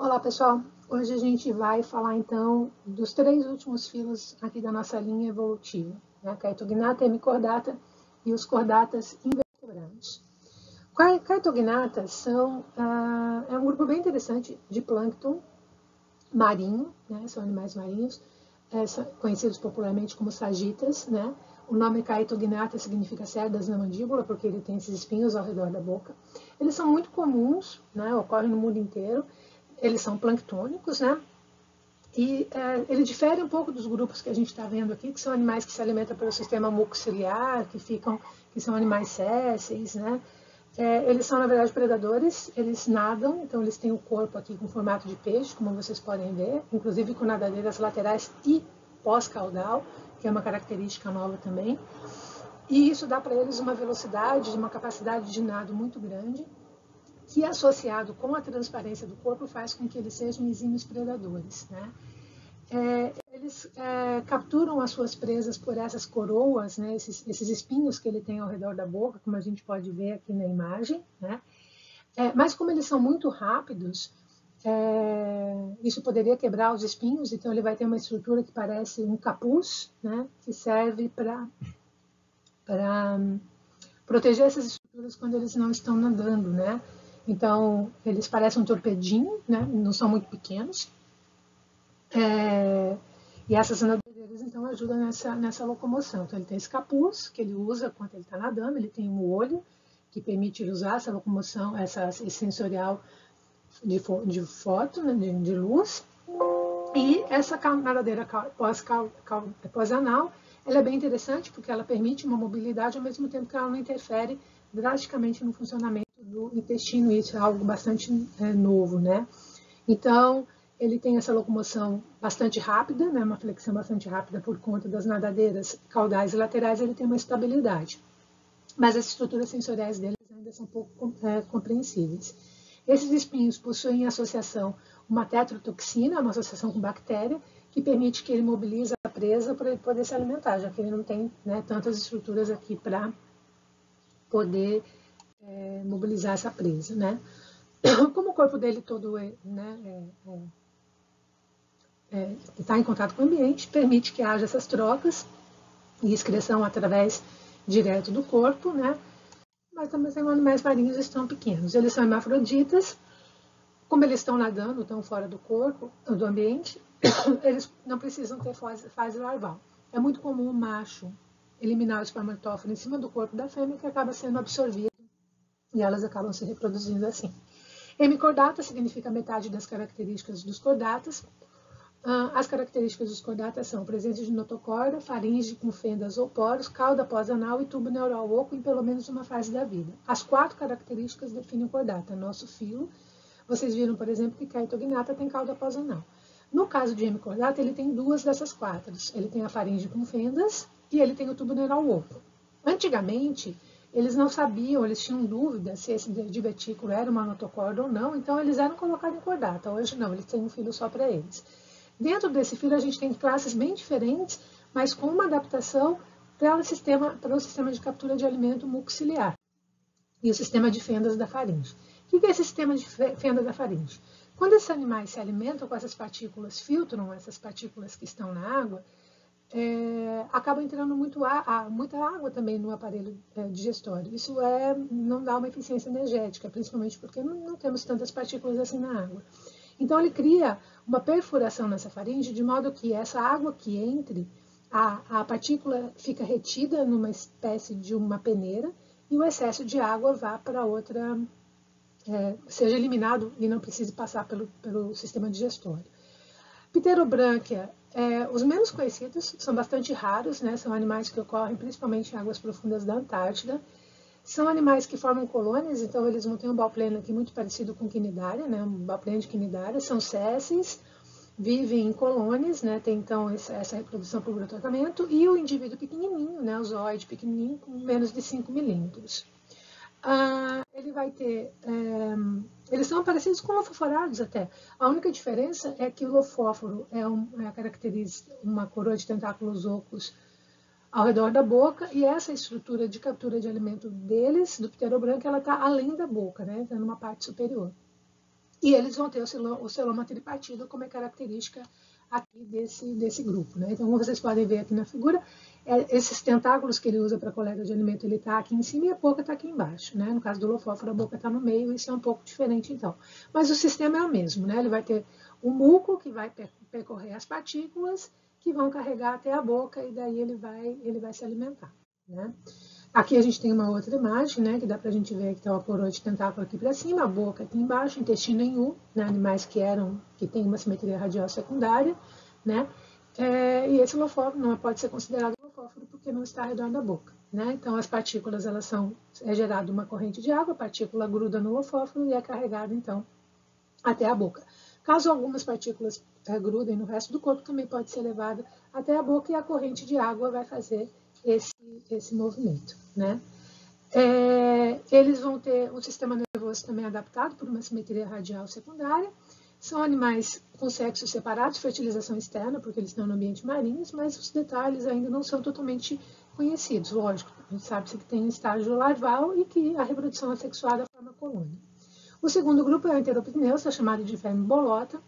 Olá pessoal, hoje a gente vai falar então dos três últimos filos aqui da nossa linha evolutiva, né? Chaetognata, hemicordata e os cordatas invertebrados. Chaetognatas são é um grupo bem interessante de plâncton marinho, né? São animais marinhos, conhecidos popularmente como sagitas, né? O nome Chaetognata significa cerdas na mandíbula, porque ele tem esses espinhos ao redor da boca. Eles são muito comuns, né? Ocorrem no mundo inteiro. Eles são planctônicos, né? E ele difere um pouco dos grupos que a gente está vendo aqui, que são animais que se alimentam pelo sistema mucociliar, que são animais sésseis, né? Eles são, na verdade, predadores, eles nadam, então eles têm o corpo aqui com formato de peixe, como vocês podem ver, inclusive com nadadeiras laterais e pós-caudal, que é uma característica nova também. E isso dá para eles uma velocidade, uma capacidade de nado muito grande, que associado com a transparência do corpo faz com que eles sejam exímios predadores, né? Eles capturam as suas presas por essas coroas, né? Esses espinhos que ele tem ao redor da boca, como a gente pode ver aqui na imagem, né? Mas como eles são muito rápidos, isso poderia quebrar os espinhos, então ele vai ter uma estrutura que parece um capuz, né? Que serve para proteger essas estruturas quando eles não estão nadando, né? Então, eles parecem um torpedinho, né? Não são muito pequenos. E essas nadadeiras, então, ajudam nessa locomoção. Então, ele tem esse capuz, que ele usa quando ele está nadando, ele tem um olho, que permite ele usar essa locomoção, esse sensorial de foto, né? de luz. E essa nadadeira pós-anal, ela é bem interessante, porque ela permite uma mobilidade, ao mesmo tempo que ela não interfere drasticamente no funcionamento do intestino, isso é algo bastante novo, né? Então, ele tem essa locomoção bastante rápida, né? Uma flexão bastante rápida por conta das nadadeiras caudais e laterais, ele tem uma estabilidade. Mas as estruturas sensoriais deles ainda são pouco compreensíveis. Esses espinhos possuem associação uma tetrotoxina, uma associação com bactéria, que permite que ele mobilize a presa para ele poder se alimentar, já que ele não tem, né, tantas estruturas aqui para poder mobilizar essa presa, né? Como o corpo dele todo está em contato com o ambiente, permite que haja essas trocas e excreção através direto do corpo, né? Mas também tem animais marinhos que estão pequenos. Eles são hermafroditas, como eles estão nadando, estão fora do corpo, do ambiente, eles não precisam ter fase larval. É muito comum o macho eliminar o espermatófilo em cima do corpo da fêmea, que acaba sendo absorvido e elas acabam se reproduzindo assim. Hemicordata significa metade das características dos cordatas. As características dos cordatas são presença de notocorda, faringe com fendas ou poros, cauda pós-anal e tubo neural oco em pelo menos uma fase da vida. As 4 características definem o cordata. Nosso filo, vocês viram, por exemplo, que Chaetognata tem cauda pós-anal. No caso de hemicordata, ele tem 2 dessas 4. Ele tem a faringe com fendas e ele tem o tubo neural oco. Antigamente, eles não sabiam, eles tinham dúvida se esse divertículo era uma notocorda ou não, então eles eram colocados em cordata. Hoje não, eles têm um filo só para eles. Dentro desse filo a gente tem classes bem diferentes, mas com uma adaptação para o sistema de captura de alimento mucociliar e o sistema de fendas da faringe. O que é esse sistema de fenda da faringe? Quando esses animais se alimentam com essas partículas, filtram essas partículas que estão na água, acaba entrando muita água também no aparelho digestório. Isso não dá uma eficiência energética, principalmente porque não temos tantas partículas assim na água. Então, ele cria uma perfuração nessa faringe, de modo que essa água que entre, a partícula fica retida numa espécie de uma peneira e o excesso de água vá para outra, seja eliminado e não precise passar pelo sistema digestório. Pterobranquia, os menos conhecidos, são bastante raros, né? São animais que ocorrem principalmente em águas profundas da Antártida. São animais que formam colônias, então eles vão ter um baupleno aqui muito parecido com quinidária, né? Um baupleno de quinidária, são sésseis, vivem em colônias, né? Tem então essa reprodução por brotamento, e o indivíduo pequenininho, né? O zooide pequenininho, com menos de 5 milímetros. Ele vai ter... eles são parecidos com lofóforados até. A única diferença é que o lofóforo caracteriza uma coroa de tentáculos ocos ao redor da boca, e essa estrutura de captura de alimento deles, do pterobranquio, ela está além da boca, né? Está numa parte superior. E eles vão ter o celoma tripartido como é característica aqui desse grupo, né? Então, como vocês podem ver aqui na figura, esses tentáculos que ele usa para coleta de alimento, ele está aqui em cima e a boca está aqui embaixo, né? No caso do Lofóforo, a boca está no meio, isso é um pouco diferente, então. Mas o sistema é o mesmo, né? Ele vai ter um muco que vai percorrer as partículas que vão carregar até a boca e daí ele vai se alimentar, né? Aqui a gente tem uma outra imagem, né, que dá para a gente ver que está uma coroa de tentáculo aqui para cima, a boca aqui embaixo, intestino em U, né, animais que têm uma simetria radial secundária, né, e esse lofóforo não pode ser considerado lofóforo porque não está ao redor da boca, né. Então as partículas é gerada uma corrente de água, a partícula gruda no lofóforo e é carregada então até a boca. Caso algumas partículas grudem no resto do corpo, também pode ser levada até a boca e a corrente de água vai fazer esse movimento, né? Eles vão ter um sistema nervoso também adaptado por uma simetria radial secundária. São animais com sexos separados, fertilização externa, porque eles estão no ambiente marinho, mas os detalhes ainda não são totalmente conhecidos. Lógico, a gente sabe que tem um estágio larval e que a reprodução assexuada forma colônia. O segundo grupo é o Enteropneus, chamado de verme bolota.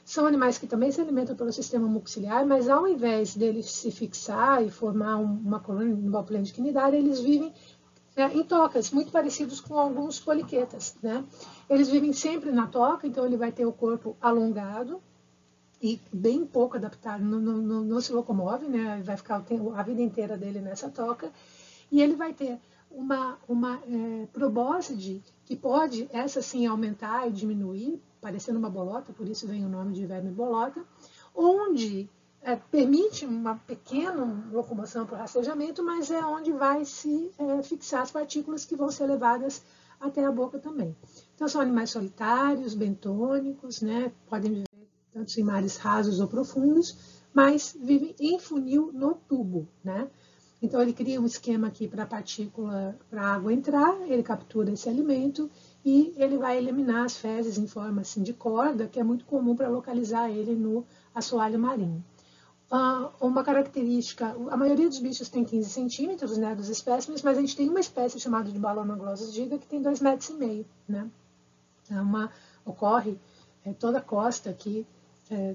São animais que também se alimentam pelo sistema mucociliar, mas ao invés deles se fixar e formar uma colônia no balpulene quinidária, eles vivem em tocas, muito parecidos com alguns poliquetas, né? Eles vivem sempre na toca, então ele vai ter o corpo alongado e bem pouco adaptado, não se locomove, né? Ele vai ficar a vida inteira dele nessa toca, e ele vai ter uma probóscide que pode, essa sim, aumentar e diminuir, parecendo uma bolota, por isso vem o nome de verme bolota, onde permite uma pequena locomoção por rastejamento, mas é onde vai se fixar as partículas que vão ser levadas até a boca também. Então são animais solitários, bentônicos, né? Podem viver tanto em mares rasos ou profundos, mas vivem em funil no tubo, né? Então ele cria um esquema aqui para a partícula, para a água entrar, ele captura esse alimento e ele vai eliminar as fezes em forma assim, de corda, que é muito comum para localizar ele no assoalho marinho. Uma característica, a maioria dos bichos tem 15 centímetros, né, dos espécimes, mas a gente tem uma espécie chamada de Balaonoglossus giga que tem 2,5 metros, né? Ocorre toda a costa aqui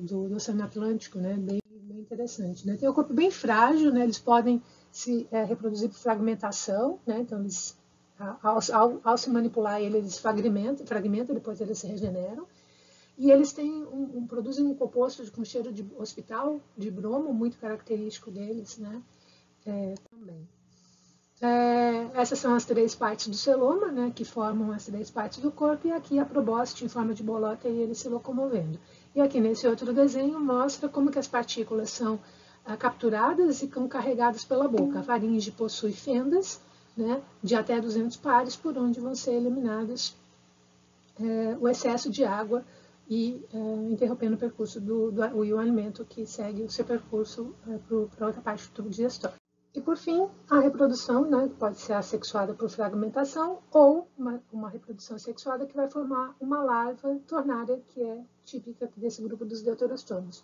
do Oceano Atlântico, né, bem interessante, né? Tem um corpo bem frágil, né, eles podem se reproduzir por fragmentação, né? Então eles, ao se manipular eles fragmentam, depois eles se regeneram. E eles produzem um composto com cheiro de hospital, de bromo, muito característico deles, né? Também. Essas são as 3 partes do celoma, né, que formam as 3 partes do corpo, e aqui a probóscide em forma de bolota e ele se locomovendo. E aqui nesse outro desenho mostra como que as partículas são capturadas e são carregadas pela boca. A faringe possui fendas, né, de até 200 pares, por onde vão ser eliminados o excesso de água e interrompendo o percurso o alimento que segue o seu percurso para outra parte do tubo digestório. E por fim, a reprodução, né, que pode ser assexuada por fragmentação ou uma reprodução sexuada que vai formar uma larva tornária, que é típica desse grupo dos deuterostômios.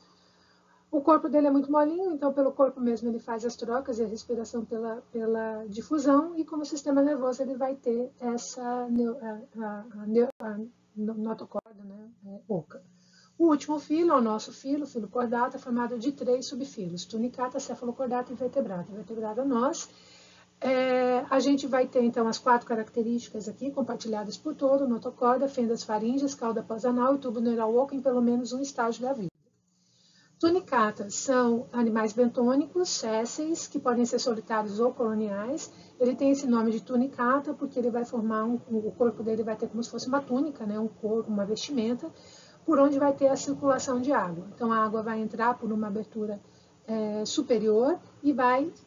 O corpo dele é muito molinho, então pelo corpo mesmo ele faz as trocas e a respiração pela difusão, e como sistema nervoso ele vai ter essa notocorda, né, oca. O último filo é o nosso filo cordata, formado de 3 subfilos: tunicata, cefalocordata e vertebrata. Vertebrada nós. A gente vai ter então as 4 características aqui compartilhadas por todo: notocorda, fendas faríngeas, cauda pós-anal e tubo neural oco em pelo menos um estágio da vida. Tunicatas são animais bentônicos, sésseis, que podem ser solitários ou coloniais. Ele tem esse nome de tunicata porque ele vai formar o corpo dele vai ter como se fosse uma túnica, né, um corpo, uma vestimenta, por onde vai ter a circulação de água. Então a água vai entrar por uma abertura superior e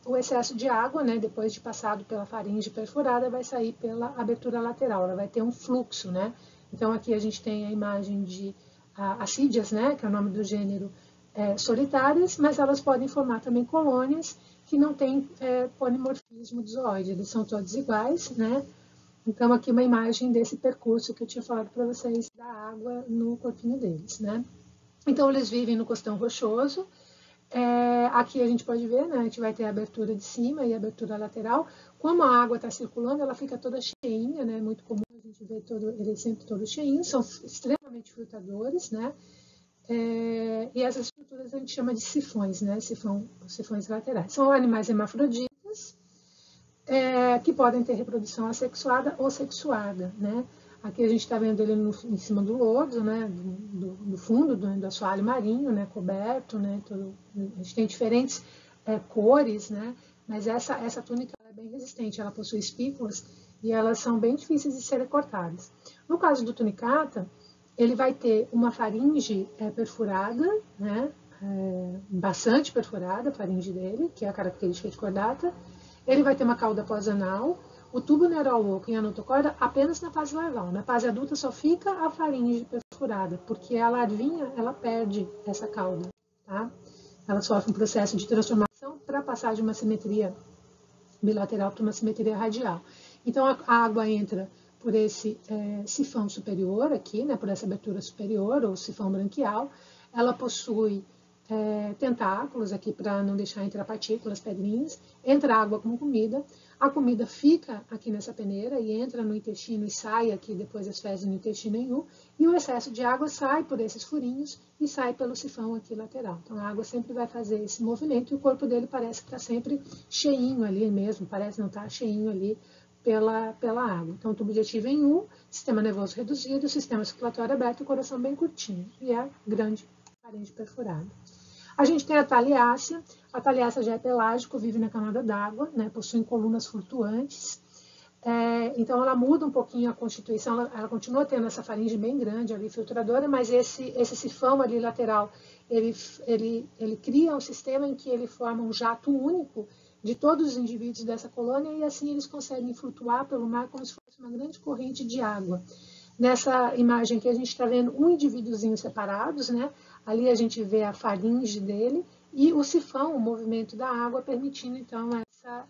o excesso de água, né, depois de passado pela faringe perfurada, vai sair pela abertura lateral. Ela vai ter um fluxo, né? Então aqui a gente tem a imagem de assídeas, né, que é o nome do gênero, solitárias, mas elas podem formar também colônias que não têm polimorfismo de zooide, eles são todos iguais, né? Então aqui uma imagem desse percurso que eu tinha falado para vocês da água no corpinho deles, né? Então eles vivem no costão rochoso. Aqui a gente pode ver, né? A gente vai ter a abertura de cima e a abertura lateral. Como a água está circulando, ela fica toda cheinha, né? Muito comum a gente vê ele sempre todo cheinho, são extremamente frutadores, né? E essas estruturas a gente chama de sifões, né? Sifões laterais. São animais hermafroditas, que podem ter reprodução assexuada ou sexuada, né? Aqui a gente está vendo ele em cima do lodo, né? Do fundo do assoalho marinho, né? Coberto, né? A gente tem diferentes cores, né? Mas essa túnica é bem resistente, ela possui espículas e elas são bem difíceis de serem cortadas. No caso do tunicata, ele vai ter uma faringe perfurada, né? Bastante perfurada, a faringe dele, que é a característica de cordata. Ele vai ter uma cauda pós-anal, o tubo neural oco e a notocorda apenas na fase larval. Na fase adulta só fica a faringe perfurada, porque a larvinha ela perde essa cauda, tá? Ela sofre um processo de transformação para passar de uma simetria bilateral para uma simetria radial. Então a água entra por esse sifão superior aqui, né, por essa abertura superior, ou sifão branquial. Ela possui tentáculos aqui para não deixar entrar partículas, pedrinhas. Entra água com comida. A comida fica aqui nessa peneira e entra no intestino e sai aqui depois das fezes no intestino em U. E o excesso de água sai por esses furinhos e sai pelo sifão aqui lateral. Então a água sempre vai fazer esse movimento e o corpo dele parece que está sempre cheinho ali mesmo, parece não estar cheinho ali pela água. Então, o tubo digestivo em U, sistema nervoso reduzido, sistema circulatório aberto e coração bem curtinho. E a grande faringe perfurada. A gente tem a taliácea. A taliácea já é pelágico, vive na camada d'água, né, possui colunas flutuantes. Então, ela muda um pouquinho a constituição, ela continua tendo essa faringe bem grande ali, filtradora, mas esse sifão ali lateral, ele cria um sistema em que ele forma um jato único de todos os indivíduos dessa colônia e assim eles conseguem flutuar pelo mar como se fosse uma grande corrente de água. Nessa imagem aqui a gente está vendo um indivíduozinho separados, né? Ali a gente vê a faringe dele e o sifão, o movimento da água, permitindo então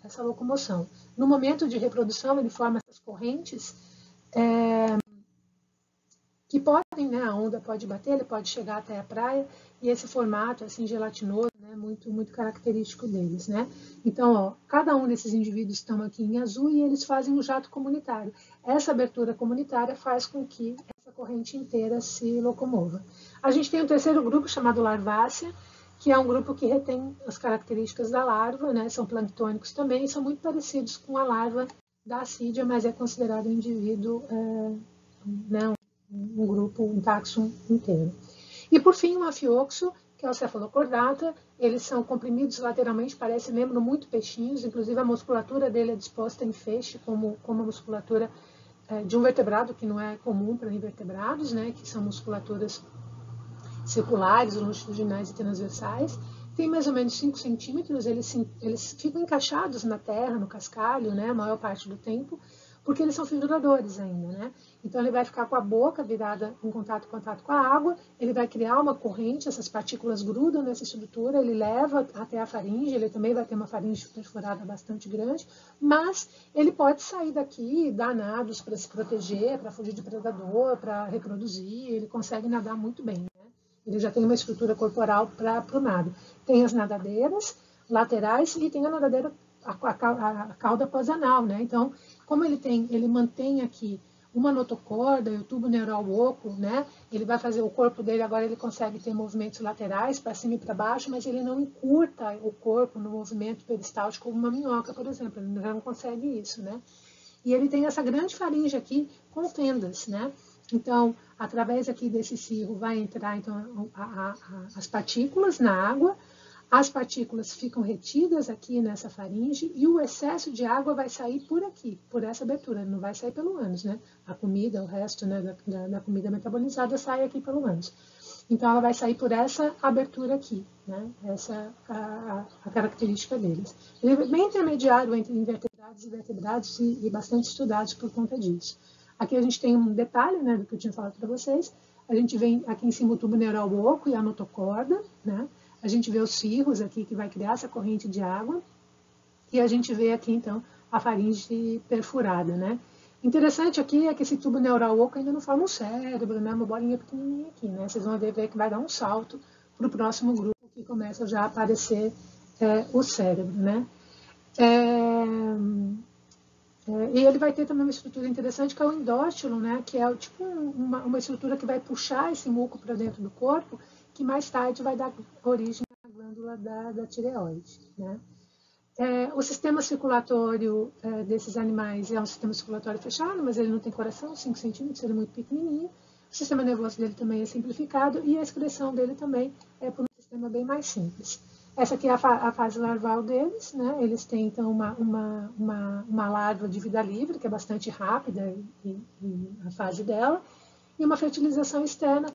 essa locomoção. No momento de reprodução ele forma essas correntes que podem, né, a onda pode bater, ele pode chegar até a praia, e esse formato assim gelatinoso, né, muito característico deles, né? Então, ó, cada um desses indivíduos estão aqui em azul e eles fazem um jato comunitário. Essa abertura comunitária faz com que essa corrente inteira se locomova. A gente tem um terceiro grupo chamado larvácea, que é um grupo que retém as características da larva, né? São planctônicos também, são muito parecidos com a larva da assídia, mas é considerado um indivíduo, né, um grupo, um táxon inteiro. E por fim, o afioxo, que é o cefalocordata, eles são comprimidos lateralmente, parecem lembram muito peixinhos, inclusive a musculatura dele é disposta em feixe, como a musculatura de um vertebrado, que não é comum para invertebrados, né, que são musculaturas circulares, longitudinais e transversais. Tem mais ou menos 5 centímetros, eles ficam encaixados na terra, no cascalho, né, a maior parte do tempo, porque eles são filtradores ainda, né? Então ele vai ficar com a boca virada em contato com a água, ele vai criar uma corrente, essas partículas grudam nessa estrutura, ele leva até a faringe, ele também vai ter uma faringe perfurada bastante grande, mas ele pode sair daqui, dar nados para se proteger, para fugir de predador, para reproduzir, ele consegue nadar muito bem, né? Ele já tem uma estrutura corporal para o nado. Tem as nadadeiras laterais e tem a nadadeira, a cauda pós-anal, né? Então, como ele mantém aqui uma notocorda e o tubo neural oco, né? Ele vai fazer o corpo dele, agora ele consegue ter movimentos laterais para cima e para baixo, mas ele não encurta o corpo no movimento peristáltico como uma minhoca, por exemplo. Ele já não consegue isso, né? E ele tem essa grande faringe aqui com fendas, né? Então, através aqui desse cirro vai entrar então, as partículas na água, as partículas ficam retidas aqui nessa faringe e o excesso de água vai sair por aqui, por essa abertura, não vai sair pelo ânus, né? A comida, o resto, né, da comida metabolizada sai aqui pelo ânus. Então ela vai sair por essa abertura aqui, né? Essa a característica deles. Ele é bem intermediário entre invertebrados e vertebrados e bastante estudados por conta disso. Aqui a gente tem um detalhe, né, do que eu tinha falado para vocês. A gente vê aqui em cima o tubo neural oco e a notocorda, né? A gente vê os cirros aqui que vai criar essa corrente de água. E a gente vê aqui, então, a faringe perfurada, né? Interessante aqui é que esse tubo neural oco ainda não forma um cérebro, né? Uma bolinha pequenininha aqui, né? Vocês vão ver que vai dar um salto para o próximo grupo, que começa já a aparecer o cérebro, né? E ele vai ter também uma estrutura interessante, que é o endóstilo, né? Que é tipo uma estrutura que vai puxar esse muco para dentro do corpo, que mais tarde vai dar origem à glândula da tireoide, né? O sistema circulatório desses animais é um sistema circulatório fechado, mas ele não tem coração, 5 centímetros, ele é muito pequenininho. O sistema nervoso dele também é simplificado e a excreção dele também é por um sistema bem mais simples. Essa aqui é a fase larval deles, né? Eles têm, então, uma larva de vida livre, que é bastante rápida a fase dela, e uma fertilização externa